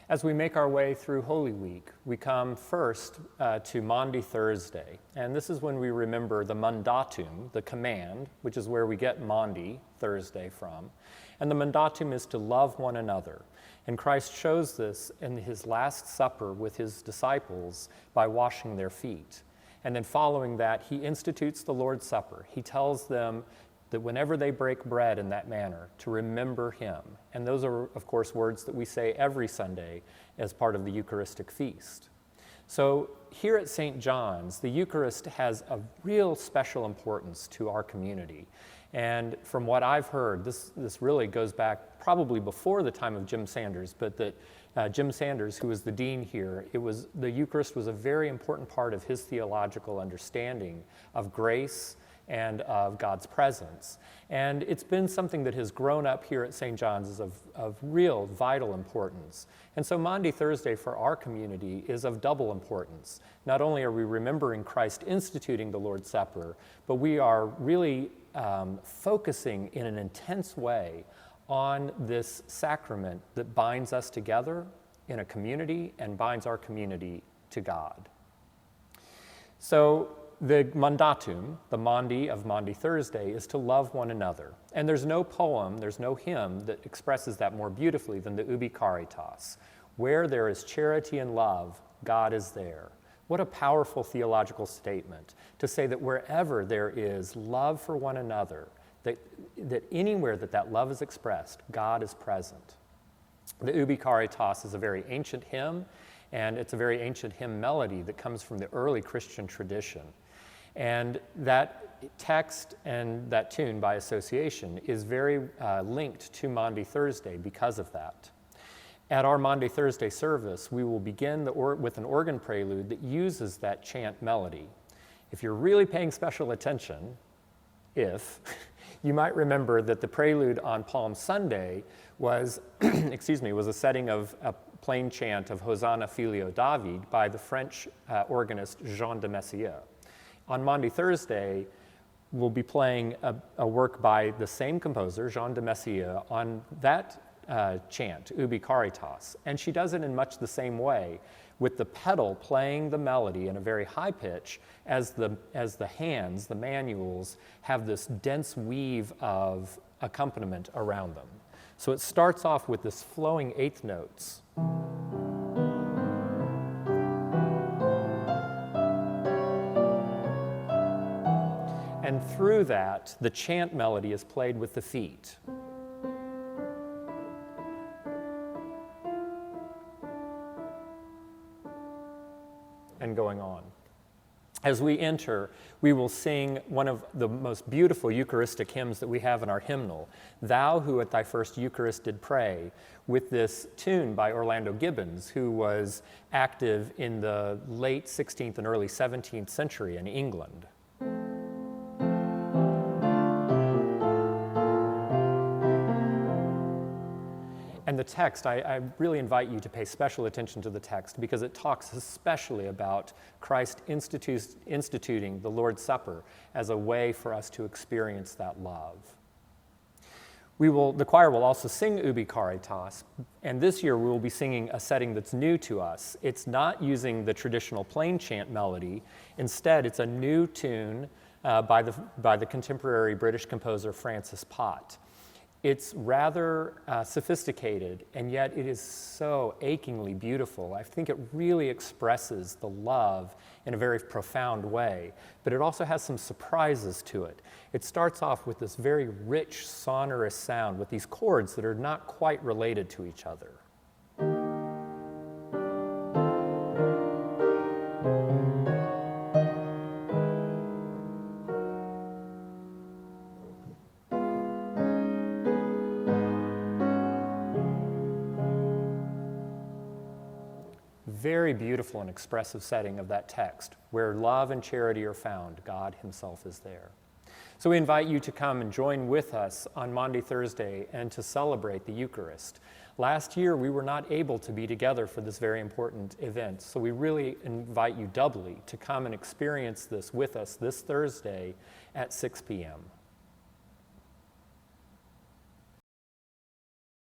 As we make our way through Holy Week, we come first to Maundy Thursday, and this is when we remember the mandatum, the command, which is where we get Maundy Thursday from. And the mandatum is to love one another. And Christ shows this in his Last Supper with his disciples by washing their feet. And then following that, he institutes the Lord's Supper. He tells them that whenever they break bread in that manner, to remember him. And those are, of course, words that we say every Sunday as part of the Eucharistic feast. So here at St. John's, the Eucharist has a real special importance to our community. And from what I've heard, this really goes back probably before the time of Jim Sanders, but that Jim Sanders, who was the dean here, the Eucharist was a very important part of his theological understanding of grace and of God's presence. And it's been something that has grown up here at St. John's of real vital importance. And so Maundy Thursday for our community is of double importance. Not only are we remembering Christ instituting the Lord's Supper, but we are really focusing in an intense way on this sacrament that binds us together in a community and binds our community to God. So the mandatum, the Maundy of Maundy Thursday, is to love one another. And there's no poem, there's no hymn that expresses that more beautifully than the Ubi Caritas. Where there is charity and love, God is there. What a powerful theological statement to say that wherever there is love for one another, that anywhere that love is expressed, God is present. The Ubi Caritas is a very ancient hymn, and it's a very ancient hymn melody that comes from the early Christian tradition. And that text and that tune by association is very linked to Maundy Thursday because of that. At our Maundy Thursday service, we will begin with an organ prelude that uses that chant melody. If you're really paying special attention, you might remember that the prelude on Palm Sunday was, was a setting of a plain chant of Hosanna Filio David by the French organist Jean de Messier. On Maundy Thursday, we'll be playing a work by the same composer, Jean de Messier, on that chant, Ubi Caritas. And she does it in much the same way, with the pedal playing the melody in a very high pitch as the hands, the manuals, have this dense weave of accompaniment around them. So it starts off with this flowing eighth notes. And through that, the chant melody is played with the feet. And going on. As we enter, we will sing one of the most beautiful Eucharistic hymns that we have in our hymnal, Thou Who at Thy First Eucharist Did Pray, with this tune by Orlando Gibbons, who was active in the late 16th and early 17th century in England. And the text, I really invite you to pay special attention to the text because it talks especially about Christ instituting the Lord's Supper as a way for us to experience that love. The choir will also sing Ubi Caritas, and this year we will be singing a setting that's new to us. It's not using the traditional plain chant melody. Instead, it's a new tune by the contemporary British composer Francis Pott. It's rather sophisticated, and yet it is so achingly beautiful. I think it really expresses the love in a very profound way, but it also has some surprises to it. It starts off with this very rich, sonorous sound with these chords that are not quite related to each other. Very beautiful and expressive setting of that text. Where love and charity are found, God himself is there. So we invite you to come and join with us on Maundy Thursday and to celebrate the Eucharist. Last year, we were not able to be together for this very important event, so we really invite you doubly to come and experience this with us this Thursday at 6 p.m.